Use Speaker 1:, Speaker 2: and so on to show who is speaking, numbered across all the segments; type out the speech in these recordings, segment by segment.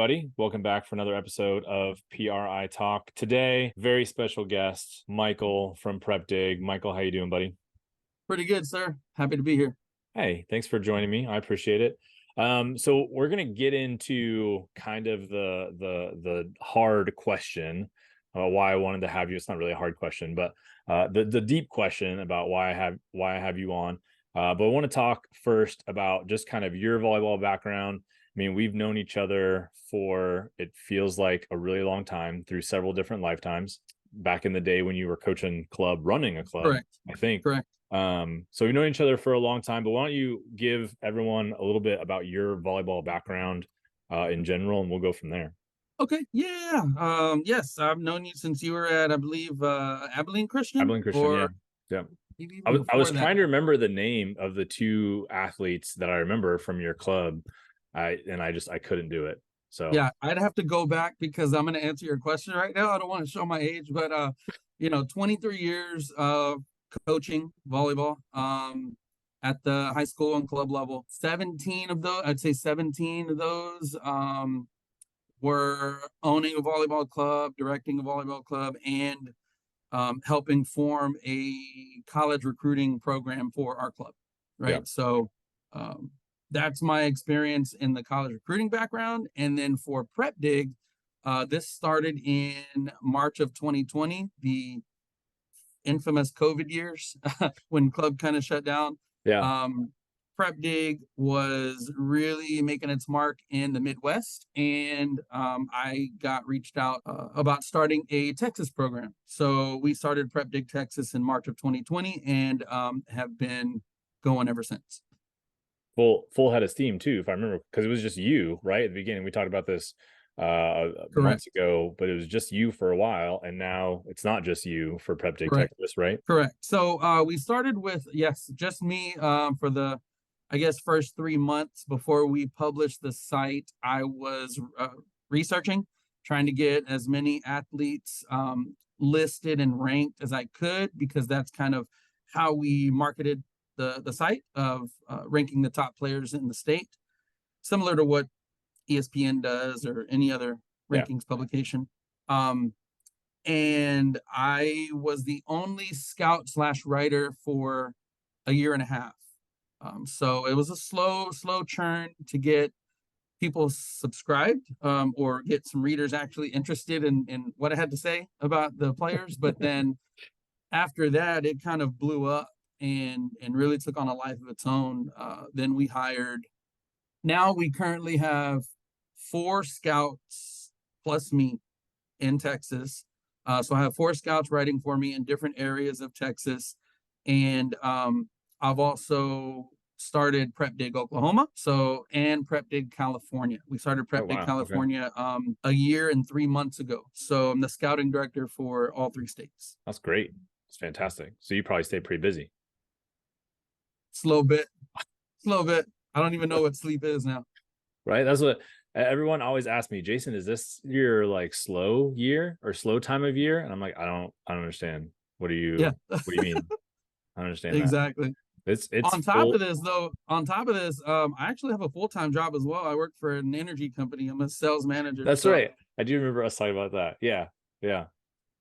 Speaker 1: everybody. Welcome back for another episode of PRI Talk. Today, very special guest, Michael from PrepDig. Michael, how you doing, buddy?
Speaker 2: Pretty good, sir. Happy to be here.
Speaker 1: Hey, thanks for joining me. I appreciate it. So we're going to get into kind of the hard question, why I wanted to have you. It's not really a hard question, but the deep question about why I have you on. But I want to talk first about just kind of your volleyball background. I mean, we've known each other for, it feels like, a really long time, through several different lifetimes. Back in the day when you were coaching club, running a club,
Speaker 2: Correct.
Speaker 1: I think.
Speaker 2: Correct.
Speaker 1: So we've known each other for a long time, but why don't you give everyone a little bit about your volleyball background in general, and we'll go from there.
Speaker 2: Okay. Yeah. Yes, I've known you since you were at, I believe, Abilene Christian.
Speaker 1: Abilene Christian, yeah. Yeah.
Speaker 2: Maybe
Speaker 1: I
Speaker 2: even
Speaker 1: was
Speaker 2: before that.
Speaker 1: trying to remember the name of the two athletes that I remember from your club. I couldn't do it. So
Speaker 2: Yeah, I'd have to go back because I'm going to answer your question right now. I don't want to show my age, but 23 years of coaching volleyball at the high school and club level. 17 of those, I'd say 17 of those were owning a volleyball club, directing a volleyball club, and helping form a college recruiting program for our club. Right.
Speaker 1: Yeah.
Speaker 2: So that's my experience in the college recruiting background. And then for PrepDig, this started in March of 2020, the infamous COVID years when club kind of shut down.
Speaker 1: Yeah.
Speaker 2: PrepDig was really making its mark in the Midwest, and I got reached out about starting a Texas program. So we started PrepDig Texas in March of 2020 and have been going ever since.
Speaker 1: Full head of steam too, if I remember, because it was just you, right? At the beginning, we talked about this months ago, but it was just you for a while, and now it's not just you for PrepDig Texas, right?
Speaker 2: Correct. So we started with, yes, just me for the, I guess, first 3 months before we published the site. I was researching, trying to get as many athletes listed and ranked as I could, because that's kind of how we marketed the site, of ranking the top players in the state, similar to what ESPN does or any other rankings publication. And I was the only scout / writer for a year and a half. So it was a slow churn to get people subscribed or get some readers actually interested in what I had to say about the players. But then after that, it kind of blew up and really took on a life of its own. Then we hired, now we currently have 4 scouts plus me in Texas. So I have 4 scouts writing for me in different areas of Texas. And I've also started PrepDig Oklahoma, and PrepDig California. We started PrepDig California a year and 3 months ago. So I'm the scouting director for all 3 states.
Speaker 1: That's great. It's fantastic. So you probably stay pretty busy.
Speaker 2: Slow bit. I don't even know what sleep is now.
Speaker 1: Right. That's what everyone always asks me. Jason, is this your like slow year or slow time of year? And I'm like, I don't understand. What do you mean? I don't understand
Speaker 2: exactly.
Speaker 1: It's
Speaker 2: on top of this, I actually have a full-time job as well. I work for an energy company. I'm a sales manager.
Speaker 1: That's right. I do remember us talking about that. Yeah. Yeah.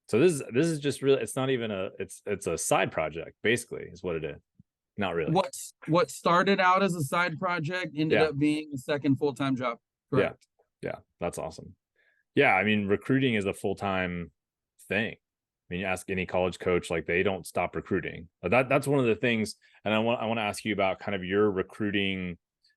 Speaker 1: So this is just really, it's not even it's a side project, basically, is what it is. Not really.
Speaker 2: What started out as a side project ended up being a second full-time job. Correct.
Speaker 1: Yeah. That's awesome. Yeah. I mean, recruiting is a full-time thing. I mean, you ask any college coach, like, they don't stop recruiting. But that's one of the things. And I want to ask you about kind of your recruiting,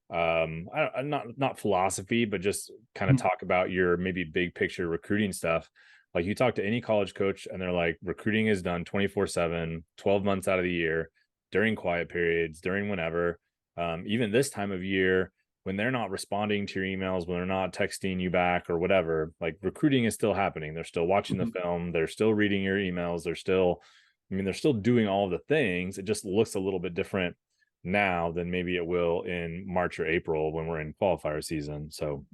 Speaker 1: not philosophy, but just kind of talk about your maybe big picture recruiting stuff. Like, you talk to any college coach and they're like, recruiting is done 24/7, 12 months out of the year, during quiet periods, during whenever, even this time of year, when they're not responding to your emails, when they're not texting you back or whatever, like, recruiting is still happening. They're still watching the film. They're still reading your emails. They're still doing all the things. It just looks a little bit different now than maybe it will in March or April when we're in qualifier season. So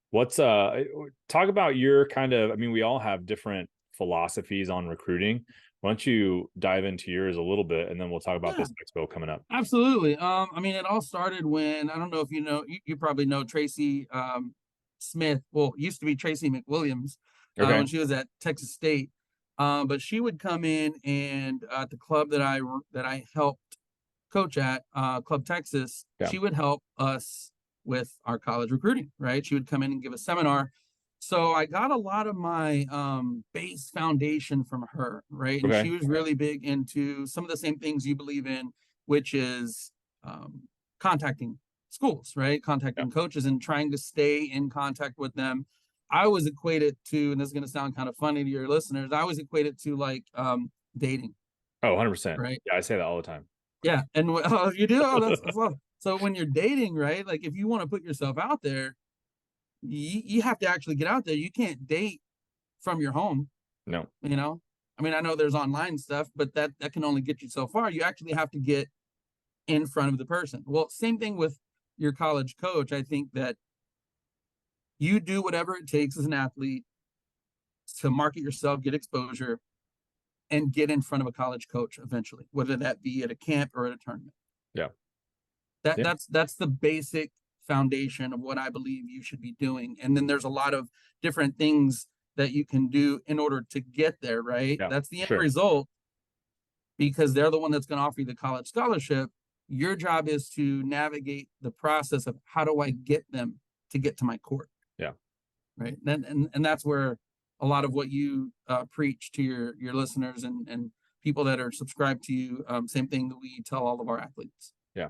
Speaker 1: what's talk about your kind of, I mean, we all have different philosophies on recruiting. Why don't you dive into yours a little bit, and then we'll talk about this Expo coming up.
Speaker 2: Absolutely. I mean, it all started when, I don't know if you know, you probably know Tracy Smith. Well, used to be Tracy McWilliams
Speaker 1: Okay.
Speaker 2: when she was at Texas State. But she would come in and at the club that I helped coach at, Club Texas,
Speaker 1: Yeah.
Speaker 2: she would help us with our college recruiting, right? She would come in and give a seminar. So I got a lot of my base foundation from her, right? And
Speaker 1: Okay.
Speaker 2: she was really big into some of the same things you believe in, which is contacting schools, right?
Speaker 1: Yeah.
Speaker 2: Contacting coaches and trying to stay in contact with them. I was equated to, and this is going to sound kind of funny to your listeners, I was equated to like dating,
Speaker 1: Oh, 100%.
Speaker 2: right?
Speaker 1: Yeah, I say that all the time.
Speaker 2: Yeah, and oh, you do. Oh, that's well. So when you're dating, right? Like if you want to put yourself out there, you have to actually get out there. You can't date from your home.
Speaker 1: No.
Speaker 2: You know, I mean, I know there's online stuff, but that can only get you so far. You actually have to get in front of the person. Well, same thing with your college coach. I think that you do whatever it takes as an athlete to market yourself, get exposure, and get in front of a college coach eventually, whether that be at a camp or at a tournament.
Speaker 1: Yeah.
Speaker 2: That
Speaker 1: Yeah.
Speaker 2: that's the basic foundation of what I believe you should be doing. And then there's a lot of different things that you can do in order to get there, right?
Speaker 1: Yeah.
Speaker 2: That's the end
Speaker 1: Sure.
Speaker 2: result, because they're the one that's going to offer you the college scholarship. Your job is to navigate the process of how do I get them to get to my court.
Speaker 1: Yeah.
Speaker 2: Right. And that's where a lot of what you preach to your listeners and people that are subscribed to you. Same thing that we tell all of our athletes.
Speaker 1: Yeah.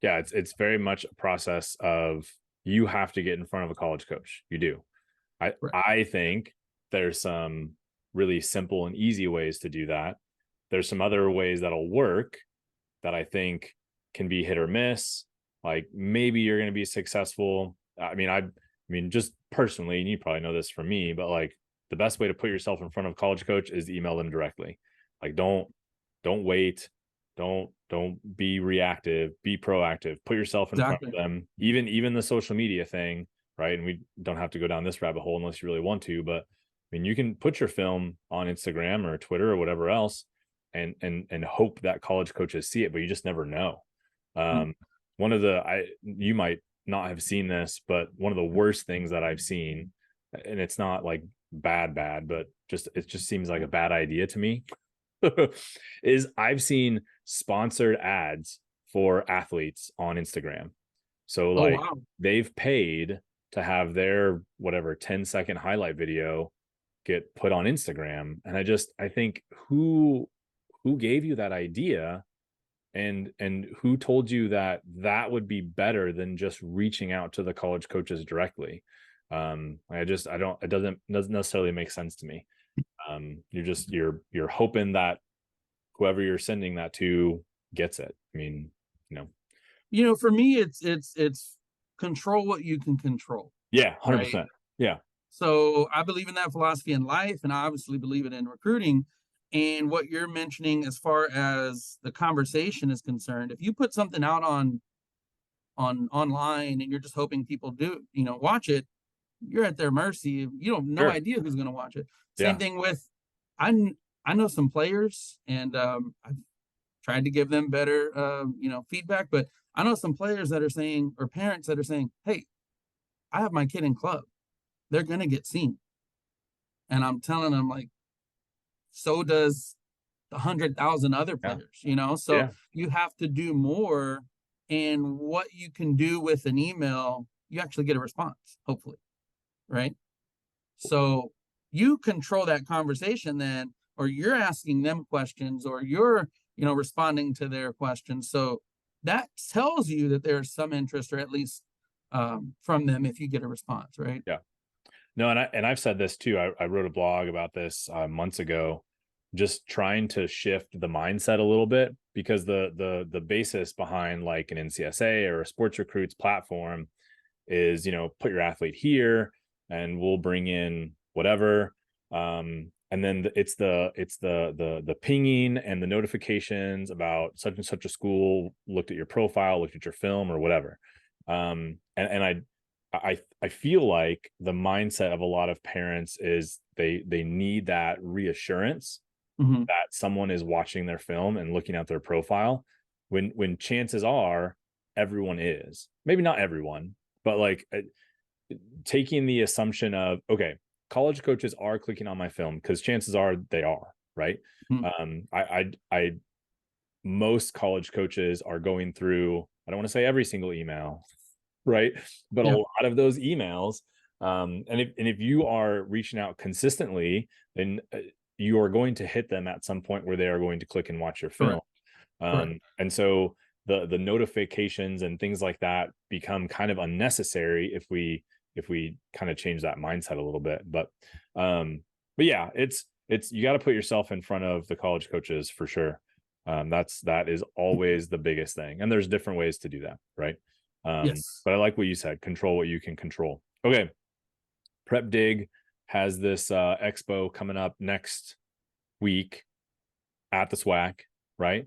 Speaker 1: Yeah. It's very much a process of you have to get in front of a college coach. You do. I think there's some really simple and easy ways to do that. There's some other ways that'll work that I think can be hit or miss. Like maybe you're going to be successful. I mean, just personally, and you probably know this from me, but like the best way to put yourself in front of a college coach is email them directly. Like don't wait. Don't be reactive, be proactive, put yourself in front of them. Even the social media thing, right? And we don't have to go down this rabbit hole unless you really want to, but I mean, you can put your film on Instagram or Twitter or whatever else and hope that college coaches see it, but you just never know. One of you might not have seen this, but one of the worst things that I've seen, and it's not like bad, but it just seems like a bad idea to me, is I've seen sponsored ads for athletes on Instagram. So like they've paid to have their whatever 10-second highlight video get put on Instagram. And I think who gave you that idea and who told you that would be better than just reaching out to the college coaches directly? It doesn't necessarily make sense to me. You're hoping that whoever you're sending that to gets it. I mean,
Speaker 2: for me, it's control what you can control.
Speaker 1: Yeah. 100%.
Speaker 2: Right?
Speaker 1: Yeah.
Speaker 2: So I believe in that philosophy in life, and I obviously believe it in recruiting. And what you're mentioning as far as the conversation is concerned, if you put something out on online and you're just hoping people watch it, you're at their mercy. You don't no idea who's going to watch it. Same thing with, I know some players, and I've tried to give them better feedback, but I know some players that are saying, or parents that are saying, hey, I have my kid in club, they're going to get seen. And I'm telling them, like, so does the 100,000 other players, so you have to do more. And what you can do with an email, you actually get a response, hopefully. Right. So you control that conversation then, or you're asking them questions, or you're, responding to their questions. So that tells you that there's some interest, or at least from them, if you get a response. Right.
Speaker 1: Yeah. No, and I've said this too. I wrote a blog about this months ago, just trying to shift the mindset a little bit, because the basis behind like an NCSA or a sports recruits platform is, put your athlete here and we'll bring in whatever. And then it's the pinging and the notifications about such and such a school looked at your profile, looked at your film or whatever. And I feel like the mindset of a lot of parents is they need that reassurance that someone is watching their film and looking at their profile, when chances are everyone is. Maybe not everyone, but like taking the assumption of, okay, college coaches are clicking on my film, because chances are they are, right? I most college coaches are going through, I don't want to say every single email, right? But a
Speaker 2: Yeah,
Speaker 1: lot of those emails, and if you are reaching out consistently, then you are going to hit them at some point where they are going to click and watch your film.
Speaker 2: correct, correct.
Speaker 1: And so the notifications and things like that become kind of unnecessary if we kind of change that mindset a little bit. But yeah, it's you got to put yourself in front of the college coaches for sure. That is always the biggest thing, and there's different ways to do that, right?
Speaker 2: Yes.
Speaker 1: But I like what you said, control what you can control. Okay, PrepDig has this expo coming up next week at the SWAC, right?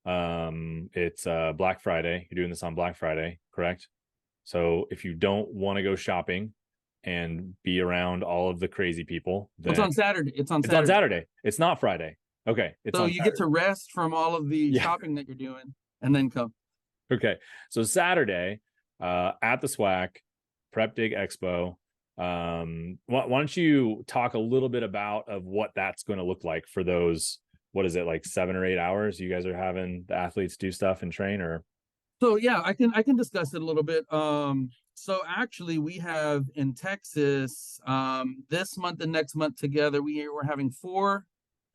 Speaker 1: It's Black Friday. You're doing this on Black Friday, correct? So if you don't want to go shopping and be around all of the crazy people,
Speaker 2: It's
Speaker 1: then
Speaker 2: on Saturday. It's on
Speaker 1: it's on
Speaker 2: Saturday.
Speaker 1: Saturday. It's not Friday. Okay, it's
Speaker 2: So
Speaker 1: on
Speaker 2: you get
Speaker 1: Saturday.
Speaker 2: to rest from all of the
Speaker 1: Yeah.
Speaker 2: shopping that you're doing and then come.
Speaker 1: Okay, so Saturday at the SWAC, PrepDig Expo. Why don't you talk a little bit about of what that's going to look like for those, what is it, like 7 or 8 hours you guys are having the athletes do stuff and train? Or
Speaker 2: So yeah, I can discuss it a little bit. So actually we have in Texas, this month and next month together, we're having 4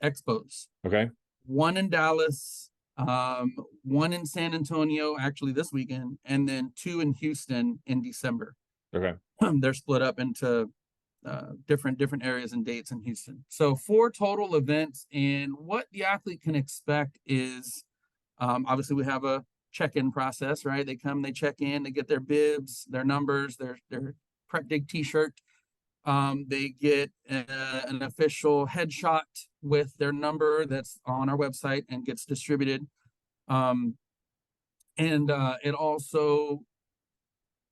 Speaker 2: expos.
Speaker 1: okay,
Speaker 2: One in Dallas, one in San Antonio, actually this weekend, and then 2 in Houston in December.
Speaker 1: okay,
Speaker 2: They're split up into different areas and dates in Houston. So 4 total events, and what the athlete can expect is, obviously we have a check-in process, right? They come, they check in, they get their bibs, their numbers, their PrepDig t-shirt. They get an official headshot with their number that's on our website and gets distributed. And it also,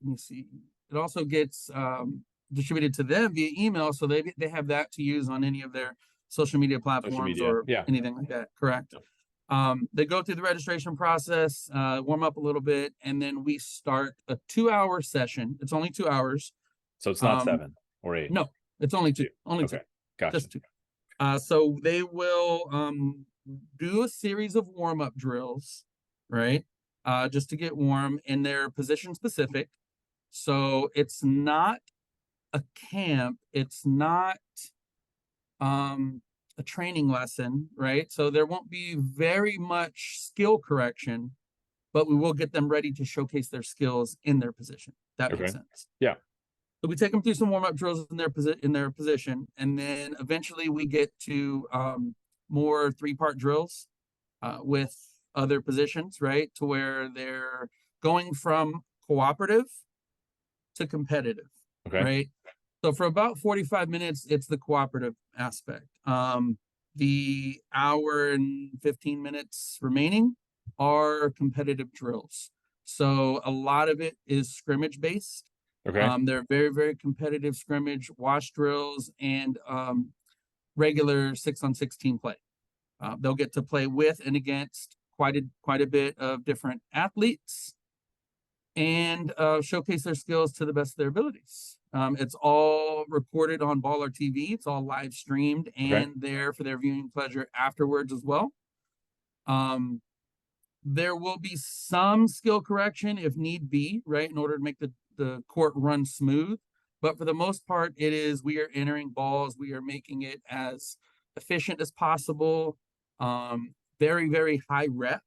Speaker 2: let me see, it also gets distributed to them via email, so they have that to use on any of their social media
Speaker 1: social
Speaker 2: platforms
Speaker 1: media,
Speaker 2: or
Speaker 1: yeah,
Speaker 2: anything like that. Correct. They go through the registration process, warm up a little bit, and then we start a 2-hour session. It's only 2 hours.
Speaker 1: so it's not 7 or 8.
Speaker 2: No, it's only 2.
Speaker 1: Two.
Speaker 2: Only
Speaker 1: Okay,
Speaker 2: 2.
Speaker 1: gotcha.
Speaker 2: Just 2. So they will do a series of warm-up drills, right? Just to get warm, and they're position specific. So it's not a camp. It's not a training lesson, right? So there won't be very much skill correction, but we will get them ready to showcase their skills in their position. That makes
Speaker 1: Okay,
Speaker 2: sense.
Speaker 1: yeah,
Speaker 2: So we take them through some warm up drills in their position, and then eventually we get to more 3-part drills with other positions, right? To where they're going from cooperative to competitive,
Speaker 1: okay,
Speaker 2: right? So for about 45 minutes, it's the cooperative aspect. The hour and 15 minutes remaining are competitive drills. So a lot of it is scrimmage based.
Speaker 1: okay,
Speaker 2: They're very, very competitive scrimmage, wash drills, and regular 6-on-6 play. They'll get to play with and against quite a bit of different athletes and showcase their skills to the best of their abilities. It's all recorded on Baller TV. It's all live streamed
Speaker 1: okay,
Speaker 2: and there for their viewing pleasure afterwards as well. There will be some skill correction if need be, right, in order to make the court run smooth. But for the most part, we are entering balls. We are making it as efficient as possible. Very, very high rep.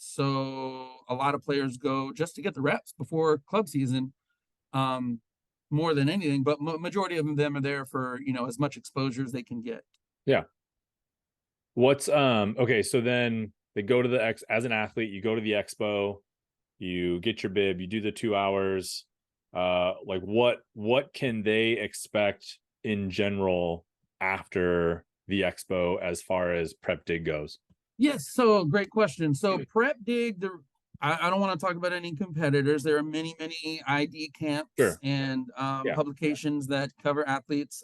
Speaker 2: So a lot of players go just to get the reps before club season, more than anything. But majority of them are there for as much exposure as they can get.
Speaker 1: yeah. What's okay, so then they go to the as an athlete, you go to the expo, you get your bib, you do the 2 hours. Like what can they expect in general after the expo as far as PrepDig goes?
Speaker 2: Yes, so great question. So PrepDig, I don't want to talk about any competitors. There are many, many ID camps
Speaker 1: Sure.
Speaker 2: and
Speaker 1: Yeah.
Speaker 2: publications that cover athletes,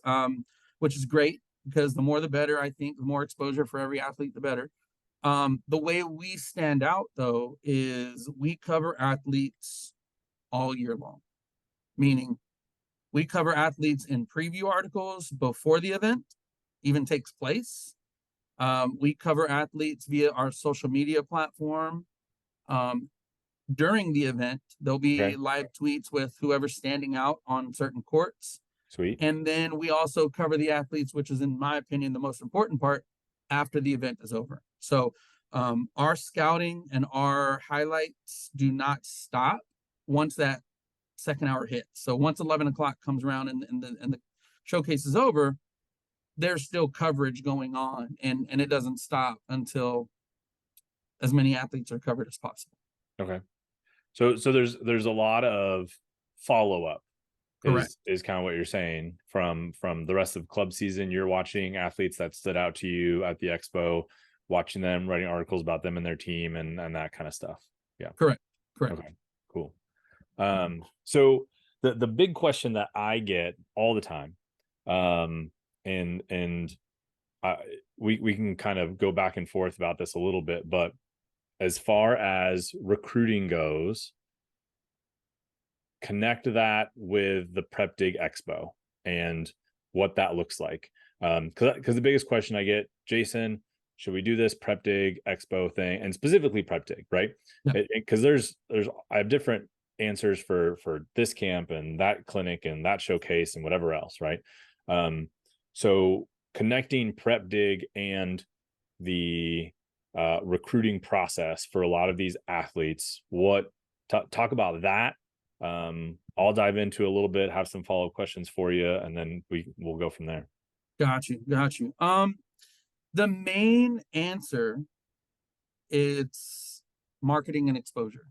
Speaker 2: which is great because the more the better. I think the more exposure for every athlete, the better. The way we stand out though is we cover athletes all year long, meaning We cover athletes in preview articles before the event even takes place. We cover athletes via our social media platform. During the event, there'll be
Speaker 1: Okay.
Speaker 2: live tweets with whoever's standing out on certain courts.
Speaker 1: Sweet.
Speaker 2: And then we also cover the athletes, which is, in my opinion, the most important part after the event is over. So our scouting and our highlights do not stop once that second hour hits. So once 11 o'clock comes around and the showcase is over, there's still coverage going on, and it doesn't stop until as many athletes are covered as possible.
Speaker 1: Okay. So there's a lot of follow-up
Speaker 2: Correct.
Speaker 1: is kind of what you're saying from the rest of club season. You're watching athletes that stood out to you at the Expo, watching them, writing articles about them and their team and that kind of stuff. Yeah.
Speaker 2: Correct.
Speaker 1: Okay, cool. So the big question that I get all the time, and we can kind of go back and forth about this a little bit, but as far as recruiting goes, connect that with the PrepDig Expo and what that looks like. Because the biggest question I get, Jason, should we do this PrepDig Expo thing, and specifically PrepDig, right? Because I have different answers for this camp and that clinic and that showcase and whatever else, right? So connecting PrepDig and the recruiting process for a lot of these athletes, talk about that. I'll dive into a little bit, have some follow-up questions for you, and then we'll go from there.
Speaker 2: Got you. The main answer is marketing and exposure,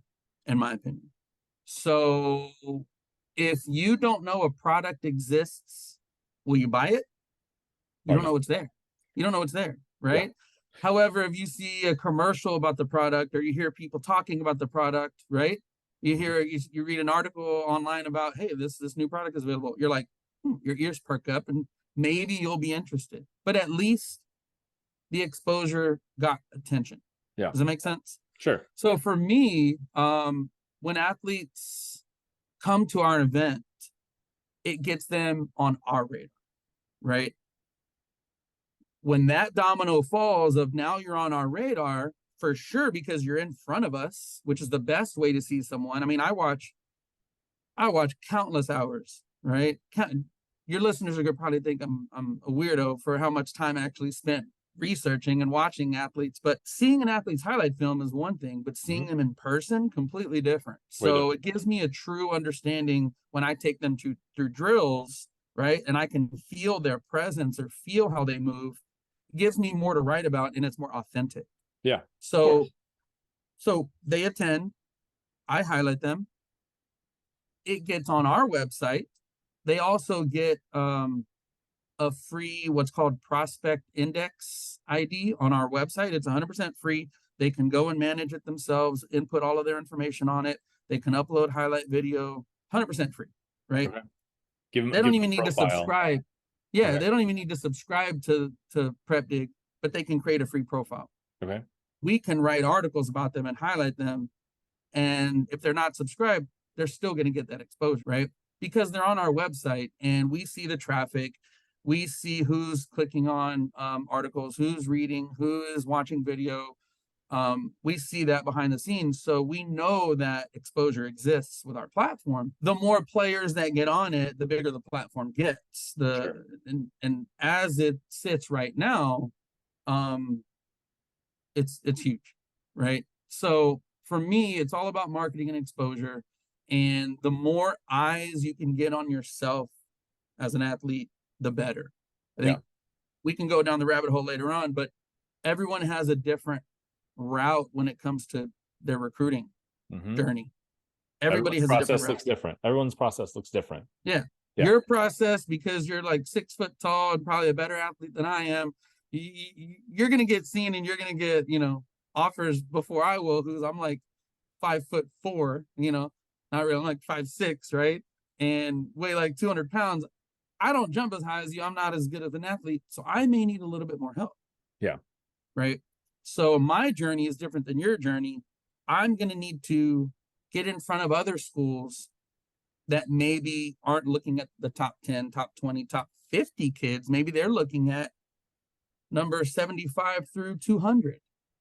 Speaker 2: in my opinion. So if you don't know a product exists, will you buy it? You don't know it's there. You don't know it's there, right? Yeah. However, if you see a commercial about the product, or you hear people talking about the product, right? You read an article online about, hey, this new product is available. You're like, your ears perk up, and maybe you'll be interested. But at least the exposure got attention.
Speaker 1: Yeah.
Speaker 2: Does that make sense?
Speaker 1: Sure.
Speaker 2: So for me, when athletes come to our event, it gets them on our radar, right? When that domino falls of now you're on our radar, for sure, because you're in front of us, which is the best way to see someone. I mean, I watch countless hours, right? Your listeners are gonna probably think I'm a weirdo for how much time I actually spent researching and watching athletes, but seeing an athlete's highlight film is one thing, but seeing them in person, completely different. So it gives me a true understanding when I take them through drills, right? And I can feel their presence or feel how they move. It gives me more to write about, and it's more authentic.
Speaker 1: Yeah.
Speaker 2: So they attend, I highlight them. It gets on our website. They also get a free, what's called Prospect Index ID on our website. It's 100% free. They can go and manage it themselves, input all of their information on it. They can upload highlight video, 100% free, right?
Speaker 1: Okay.
Speaker 2: They don't even need to subscribe. Yeah, okay. They don't even need to subscribe to PrepDig, but they can create a free profile.
Speaker 1: Okay.
Speaker 2: We can write articles about them and highlight them. And if they're not subscribed, they're still going to get that exposure, right? Because they're on our website and we see the traffic. We see who's clicking on articles, who's reading, who is watching video. We see that behind the scenes. So we know that exposure exists with our platform. The more players that get on it, the bigger the platform gets.
Speaker 1: Sure.
Speaker 2: And as it sits right now, it's huge, right? So for me, it's all about marketing and exposure. And the more eyes you can get on yourself as an athlete, the better. I think we can go down the rabbit hole later on, but everyone has a different route when it comes to their recruiting journey. Everybody has a different route.
Speaker 1: Looks different. Everyone's process looks different.
Speaker 2: Yeah. Your process, because you're like 6 foot tall and probably a better athlete than I am, you're going to get seen and you're going to get, offers before I will, who's I'm like 5'4", not really, I'm like 5'6", right? And weigh like 200 pounds. I don't jump as high as you. I'm not as good as an athlete. So I may need a little bit more help.
Speaker 1: Yeah.
Speaker 2: Right. So my journey is different than your journey. I'm going to need to get in front of other schools that maybe aren't looking at the top 10, top 20, top 50 kids. Maybe they're looking at number 75 through 200.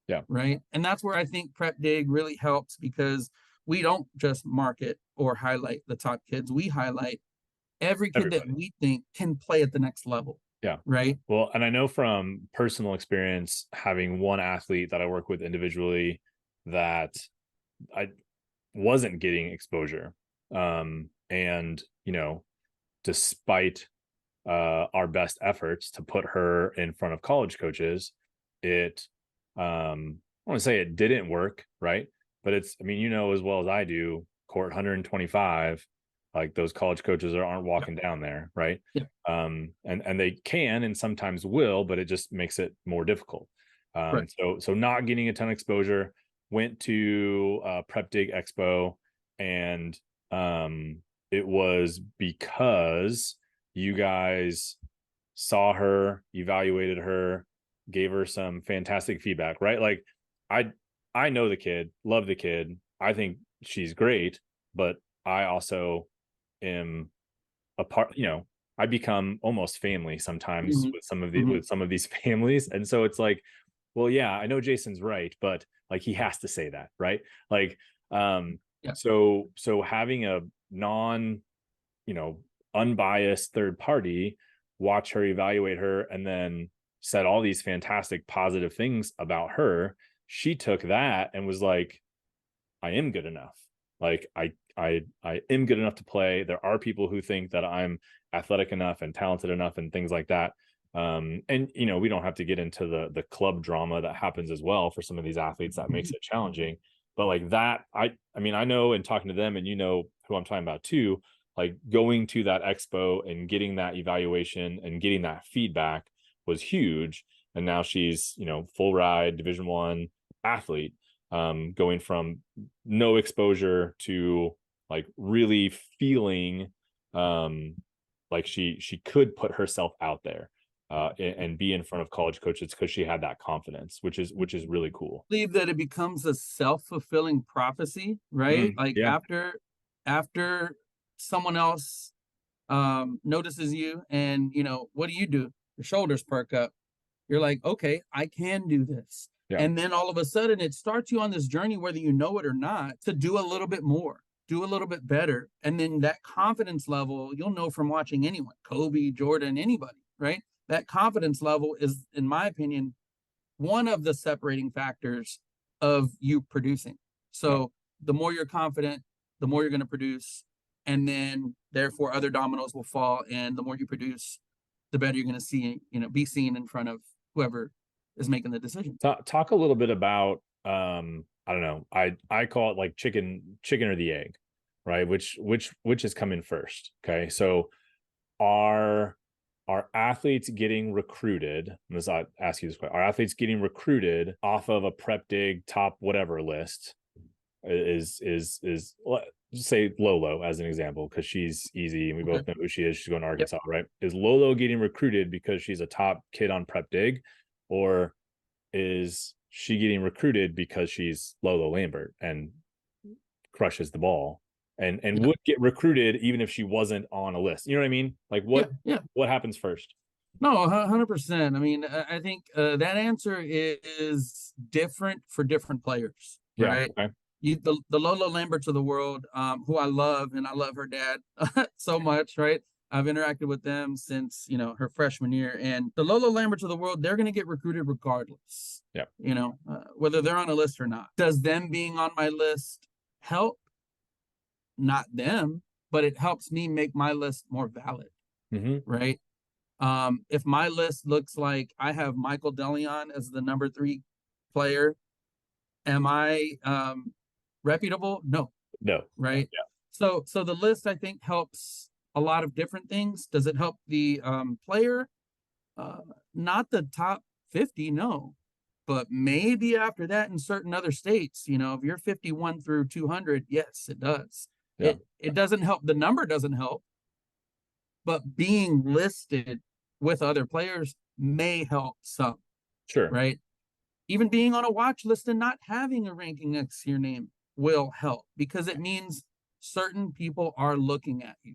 Speaker 1: Yeah.
Speaker 2: Right. And that's where I think PrepDig really helps, because we don't just market or highlight the top kids. We highlight every kid that
Speaker 1: Everybody.
Speaker 2: we think can play at the next level.
Speaker 1: Yeah.
Speaker 2: Right.
Speaker 1: Well, and I know from personal experience, having one athlete that I work with individually that I wasn't getting exposure. And, despite our best efforts to put her in front of college coaches, it, I want to say it didn't work, right? But it's, I mean, as well as I do, court 125, like those college coaches aren't walking down there, right?
Speaker 2: Yeah.
Speaker 1: And they can and sometimes will, but it just makes it more difficult.
Speaker 2: Right.
Speaker 1: So not getting a ton of exposure. Went to PrepDig Expo, and it was because you guys saw her, evaluated her, gave her some fantastic feedback, right? Like I know the kid, love the kid. I think she's great, but I also am a part, I become almost family sometimes
Speaker 2: Mhm.
Speaker 1: with some of
Speaker 2: Mhm.
Speaker 1: with some of these families. And so it's like, well, yeah, I know Jason's right, but like he has to say that, right? Like,
Speaker 2: Yeah.
Speaker 1: so having a non, you know, unbiased third party watch her, evaluate her, and then said all these fantastic positive things about her, she took that and was like, I am good enough. Like I am good enough to play. There are people who think that I'm athletic enough and talented enough and things like that. And we don't have to get into the club drama that happens as well for some of these athletes that makes it challenging. But like that, I mean, I know in talking to them, and who I'm talking about too, like going to that expo and getting that evaluation and getting that feedback was huge. And now she's, full ride Division I athlete, going from no exposure to like really feeling like she could put herself out there and be in front of college coaches because she had that confidence, which is really cool.
Speaker 2: Believe that it becomes a self-fulfilling prophecy, right? Like
Speaker 1: Yeah.
Speaker 2: after someone else notices you, and what do? Your shoulders perk up. You're like, okay, I can do this.
Speaker 1: Yeah.
Speaker 2: And then all of a sudden it starts you on this journey, whether you know it or not, to do a little bit more, do a little bit better. And then that confidence level, you'll know from watching anyone, Kobe, Jordan, anybody, right? That confidence level is, in my opinion, one of the separating factors of you producing.
Speaker 1: Yeah.
Speaker 2: So the more you're confident, the more you're going to produce. And then therefore other dominoes will fall. And the more you produce, the better you're going to see, be seen in front of whoever is making the decision.
Speaker 1: Talk a little bit about I don't know, I call it like chicken or the egg, right? Which is coming first. Okay, so are athletes getting recruited? Let's ask you this question: are athletes getting recruited off of a PrepDig top whatever list? Is just say Lolo as an example, because she's easy and we both know who she is. She's going to Arkansas, right? Is Lolo getting recruited because she's a top kid on PrepDig, or is she getting recruited because she's Lolo Lambert and crushes the ball and would get recruited even if she wasn't on a list? You know what I mean? Like what happens first?
Speaker 2: No, 100%. I mean, I think that answer is different for different players,
Speaker 1: Yeah.
Speaker 2: right?
Speaker 1: Okay.
Speaker 2: The Lolo Lamberts of the world, who I love, and I love her dad so much, right? I've interacted with them since her freshman year, and the Lolo Lamberts of the world, they're going to get recruited regardless.
Speaker 1: Yeah.
Speaker 2: Whether they're on a list or not. Does them being on my list help? Not them, but it helps me make my list more valid, right? If my list looks like I have Michael DeLeon as the number 3 player, am I reputable? No.
Speaker 1: No.
Speaker 2: Right.
Speaker 1: Yeah.
Speaker 2: So the list, I think, helps a lot of different things. Does it help the player? Not the top 50, no. But maybe after that in certain other states, if you're 51 through 200, yes, it does.
Speaker 1: Yeah.
Speaker 2: It doesn't help. The number doesn't help, but being listed with other players may help some.
Speaker 1: Sure.
Speaker 2: Right. Even being on a watch list and not having a ranking next to your name will help, because it means certain people are looking at you,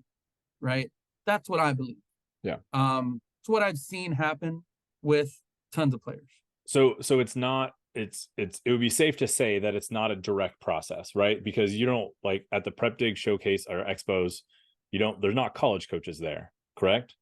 Speaker 2: right? That's what I believe.
Speaker 1: Yeah.
Speaker 2: It's what I've seen happen with tons of players.
Speaker 1: So it's not, it would be safe to say that it's not a direct process, right? Because you don't, like at the PrepDig showcase or expos, there's not college coaches there, correct?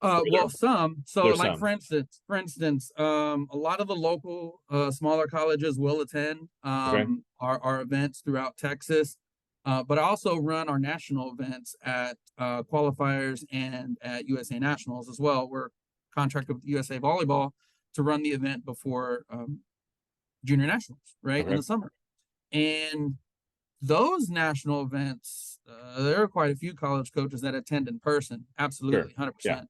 Speaker 2: Well, some. So,
Speaker 1: There's
Speaker 2: like
Speaker 1: some.
Speaker 2: for instance, a lot of the local, smaller colleges will attend
Speaker 1: Okay.
Speaker 2: our events throughout Texas. But I also run our national events at qualifiers and at USA Nationals as well. We're contracted with USA Volleyball to run the event before junior nationals, right, in
Speaker 1: Okay.
Speaker 2: the summer. And those national events, there are quite a few college coaches that attend in person.
Speaker 1: Sure.
Speaker 2: Absolutely,
Speaker 1: Yeah.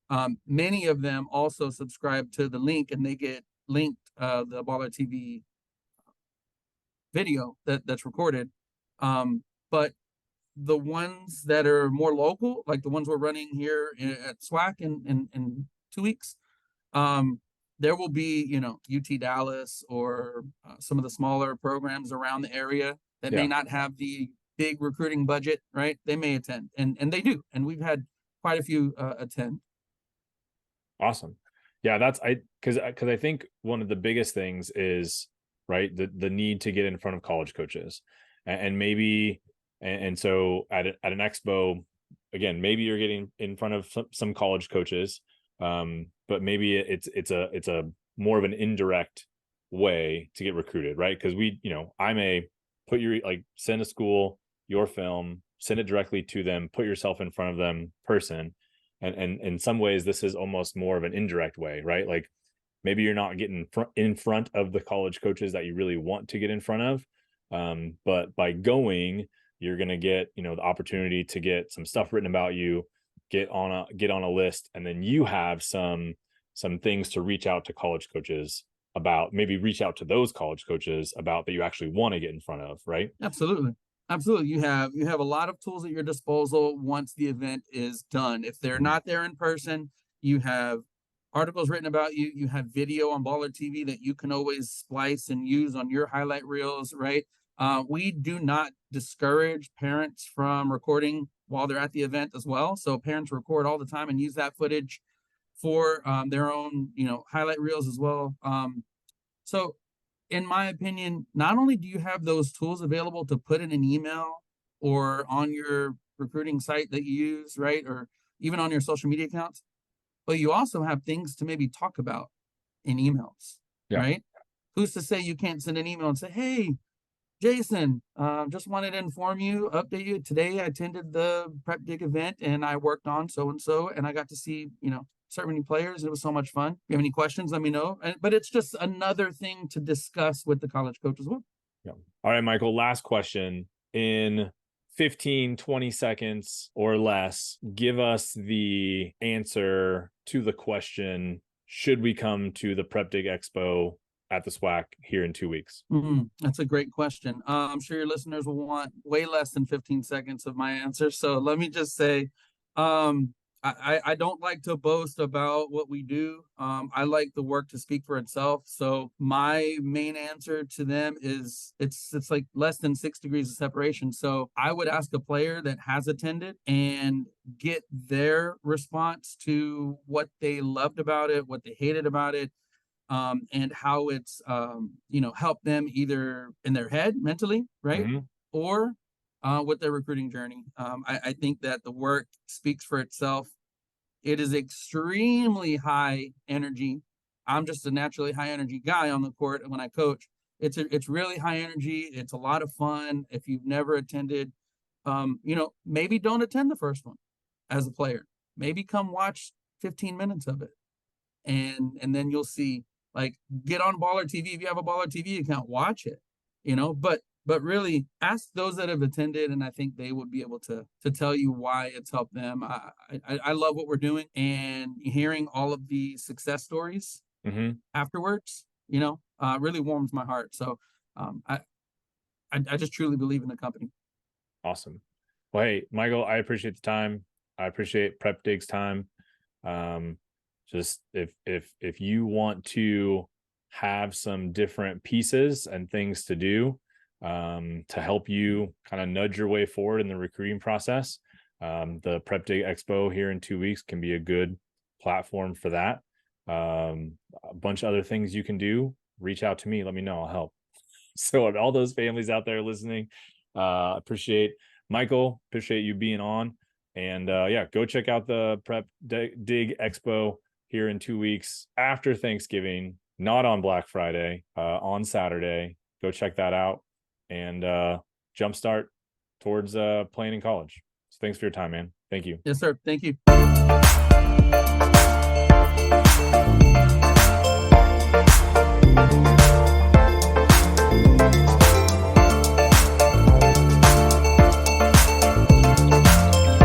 Speaker 2: 100%. Many of them also subscribe to the link, and they get linked the Baller TV video that's recorded. But the ones that are more local, like the ones we're running here at SWAC in 2 weeks, there will be, UT Dallas or some of the smaller programs around the area that may
Speaker 1: Yeah.
Speaker 2: not have the big recruiting budget, right? They may attend, and they do, and we've had quite a few attend.
Speaker 1: Awesome. Yeah, because I think one of the biggest things is, right, the need to get in front of college coaches, and maybe, and so at an expo, again, maybe you're getting in front of some college coaches, but maybe it's a more of an indirect way to get recruited, right? Because I may put your, like, send a school your film, send it directly to them, put yourself in front of them person, and in some ways this is almost more of an indirect way, right? Like maybe you're not getting in front of the college coaches that you really want to get in front of, but by going, you're going to get the opportunity to get some stuff written about you, get on a list, and then you have some things to reach out to college coaches about, maybe reach out to those college coaches about, that you actually want to get in front of, right?
Speaker 2: Absolutely. Absolutely. You have a lot of tools at your disposal once the event is done. If they're
Speaker 1: Mhm.
Speaker 2: not there in person, you have articles written about you, you have video on Baller TV that you can always splice and use on your highlight reels, right? We do not discourage parents from recording while they're at the event as well. So parents record all the time and use that footage for their own, highlight reels as well. So in my opinion, not only do you have those tools available to put in an email or on your recruiting site that you use, right? Or even on your social media accounts, but you also have things to maybe talk about in emails,
Speaker 1: Yeah.
Speaker 2: right? Who's to say you can't send an email and say, hey, Jason, just wanted to inform you, update you. Today I attended the PrepDig event and I worked on so and so, and I got to see, so many players. It was so much fun. If you have any questions, let me know. But it's just another thing to discuss with the college coach as well.
Speaker 1: Yeah. All right, Michael, last question. In 15-20 seconds or less, give us the answer to the question: should we come to the PrepDig Expo at the SWAC here in 2 weeks?
Speaker 2: That's a great question. I'm sure your listeners will want way less than 15 seconds of my answer. So let me just say, um, I don't like to boast about what we do. I like the work to speak for itself. So my main answer to them is it's like less than 6 degrees of separation. So I would ask a player that has attended and get their response to what they loved about it, what they hated about it, and how it's helped them either in their head mentally, right,
Speaker 1: Mm-hmm.
Speaker 2: or with their recruiting journey. I think that the work speaks for itself. It is extremely high energy. I'm just a naturally high energy guy on the court, and when I coach, it's really high energy. It's a lot of fun. If you've never attended, maybe don't attend the first one as a player. Maybe come watch 15 minutes of it, and then you'll see, like, get on Baller TV. If you have a Baller TV account, watch it, but really ask those that have attended, and I think they would be able to tell you why it's helped them. I love what we're doing, and hearing all of the success stories
Speaker 1: Mm-hmm.
Speaker 2: afterwards, really warms my heart. So um, I, I just truly believe in the company.
Speaker 1: Awesome. Well, hey, Michael, I appreciate the time. I appreciate PrepDig's time. Just if you want to have some different pieces and things to do, to help you kind of nudge your way forward in the recruiting process. The PrepDig Expo here in 2 weeks can be a good platform for that. A bunch of other things you can do. Reach out to me. Let me know. I'll help. So all those families out there listening, appreciate Michael, appreciate you being on. And yeah, go check out the PrepDig Expo here in 2 weeks after Thanksgiving, not on Black Friday, on Saturday. Go check that out and jumpstart towards playing in college. So thanks for your time, man. Thank you.
Speaker 2: Yes, sir. Thank you.